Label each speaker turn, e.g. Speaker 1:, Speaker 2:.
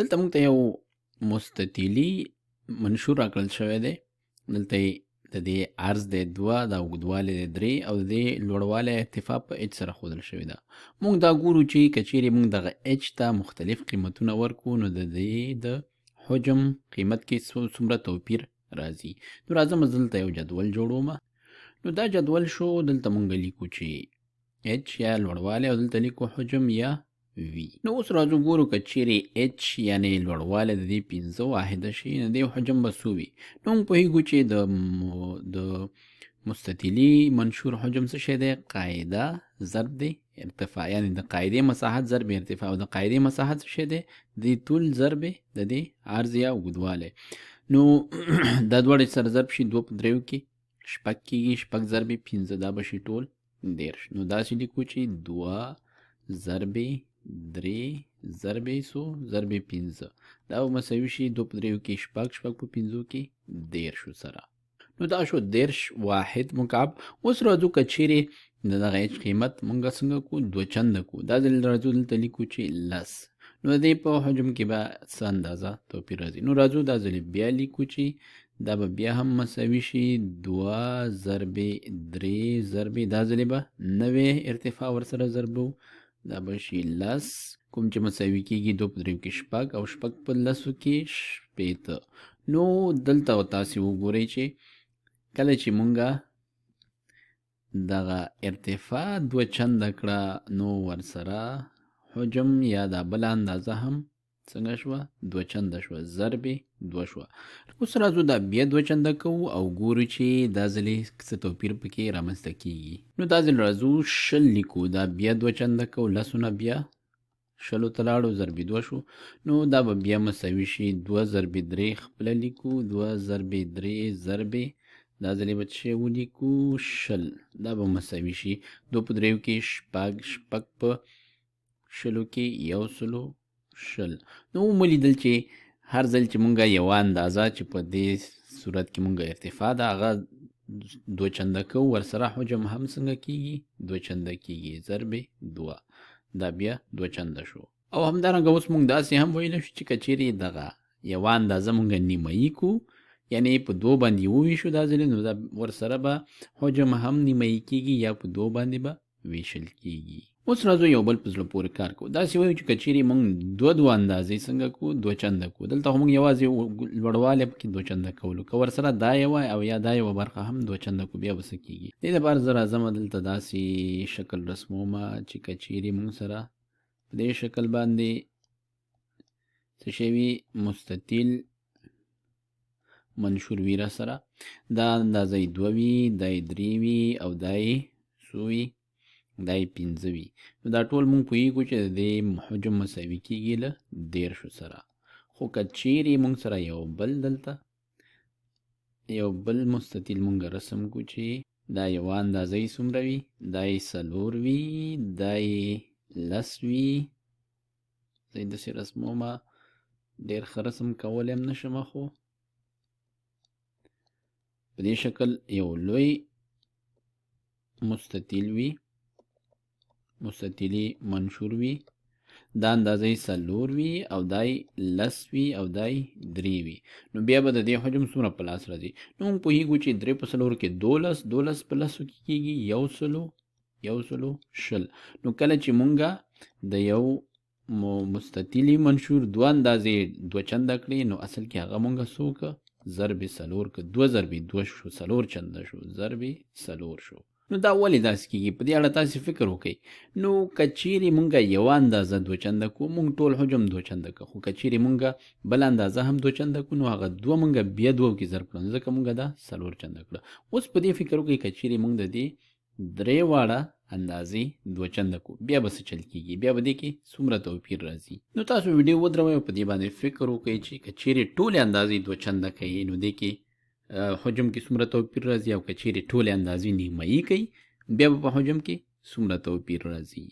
Speaker 1: دلته موږ ته یو مستطیلي منشور راکړل شوی دی. دلته یې د دې عرض دی 2، دا اوږدوالی دی 3 او د دې لوړوالی ارتفاع په اچ سره ښودل شوې ده. موږ دا ګورو چې که چیرې موږ دغه اچ ته مختلف قیمتونه ورکړو نو د دې د حجم قیمت کې څومره توپیر راځي. نو راځم زه دلته یو جدول جوړوم. نو دا جدول شو، دلته موږ لیکو چې اچ یا لوړوالی او دلته لیکو حجم یا وی. نو اوس راځو ګورو که چیرې اچ یعنې لوړوالی د دې 15 واحده شي نو د حجم به څو وي. نو موږ پوهېږو چې د مستطیلي منشور حجم څه شی دی؟ قاعده ضرب دی ارتفاع، یعنې د قاعدې مساحت ضرب ارتفاع، او د قاعدې مساحت څه شی دی؟ د طول ضرب د دې عرض یا اوږدوالی. نو دا دواړه سره ضرب شي 2 په 3 کې 6 کېږي، 6 ضرب 15 دا به شي ټول 13. نو داسې لیکو چې 2 ضرب 3 ضرب څو ضرب 15 دا به مساوي شي 2 په 3 کې 6 په 15 کې 13 سره. نو دا شو 13 واحد مکعب. اوس راځو که چیرې د دغه اچ قیمت مونږ څنګه کو 2 چنده کو. دا ځل راځو دلته لیکو چې لس. نو د دې په حجم کې به څه اندازه توپیر راځي. نو راځو دا ځل بیا لیکو چې دا به بیا هم مساوي شي 2 ضرب 3 ضرب دا ځل به 90 ارتفاع ورسره ضربو، دا به شي لس، کوم چې مساوي کېږي 2 په 3 کې 6 او 6 په 10 کې 15. نو دلته تاسې وګورئ چې کله چې مونږه دغه ارتفاع 2 چنده کړه نو ورسره حجم یا دا بل اندازه هم څنګه شوه 2 چنده شوه ضرب 2 شوه. اوس راځو دا بیا 2 چنده کوو او ګورو چې دا ځلې څه توپیر پکې رامنځته کېږي. نو دا ځل راځو 20 لیکو، دا بیا 2 چنده کوو، لسونه بیا 20 ته لاړو ضرب 2 شو. نو دا به بیا مساوي شي 2 ضرب 3 خپله لیکو، 2 ضرب 3 ضرب دا ځلې به څه ولیکو 20، دا به مساوي شي 2 په 3 کې 6 په 20 کې 120. نو ولیدل چې هر ځل چې مونږه یوه اندازه چې په دې صورت کې مونږه ارتفاع ده هغه 2 چنده کوو، ورسره حجم هم څنګه کېږي 2 چنده کېږي ضرب 2، دا بیا 2 چنده شو. او همدارنګه اوس مونږ داسې هم ویلی شو چې که چیرې دغه یوه اندازه مونږه نیمایي کو، یعنی په 2 باندې وویشو دا ځلې، نو دا ورسره به حجم هم نیمایي کېږي یا په 2 باندې به ویشل کېږي. اوس راځو یو بل په زړه پورې کار کوو. داسې وایو چې که چیرې مونږ 2 اندازې څنګه کوو 2 چنده کوو. دلته خو مونږ یوازې لوړوالی پکې 2 چنده کولو، که ورسره دا یوه او یا دا یوه برخه هم 2 چنده کو بیا به څه کېږي. دې دپاره زه راځم دلته داسې شکل رسمومه چې که چیرې مونږ سره په دې شکل باندې څه شی وي مستطیل منشور وي را سره، دا اندازه یې 2 وي، دا یې 3 وي او دا یې څو وي دا یې 15 وي. نو دا ټول مونږ پوهېږو چې د دې حجم مساوي کېږي له 13 سره. خو که چیرې مونږ سره یو بل دلته یو بل مستطیل مونږ رسم کو چې دا یوه اندازه یې څومره وي، دا یې 4 وي، دا یې 10 وي. زه یې داسې رسمومه، ډېر ښه رسم کولی هم نه شمه، خو په دې شکل یو لوی مستطیل وي، مستطیلي منشور وي، دا اندازه یې 4 وي او دا یې 10 وي او دا یې 3 وي. نو بیا به د دې حجم څومره په لاس راځي. نو موږ پوهېږو چې 3 په 4 کې 12، 12 په 10 کې کېږي 120. نو کله چې مونږه د یو مستطیلي منشور 2 اندازې 2 چنده کړي نو اصل کې هغه مونږه څو که ضرب 4 که 2 ضرب 2 شو 4 چنده شو ضرب 4 شو. نو دا ولې داسې کېږي؟ په دې اړه تاسې فکر وکړئ. نو که چیرې مونږه یوه اندازه 2 چنده کو مونږ ټول حجم 2 چنده که، خو که چیرې مونږه بل اندازه هم 2 چنده کو نو هغه 2 مونږه بیا 2 کې ضرب کړو ځکه مونږه دا 4 چنده کړه. اوس په دې فکر وکړئ که چیرې مونږ د دې 3 واړه اندازې 2 چنده کو بیا به څه چل کېږي، بیا به دې کې څومره توپیر راځي. نو تاسو ویډیو ودروئ او په دې باندې فکر وکړئ چې که چیرې ټولې اندازې 2 چنده کوي نو دې کې حجم کې څومره توپیر راځي، او که چیرې ټولې اندازې نیمایي کوي بیا به په حجم کې څومره توپیر راځي.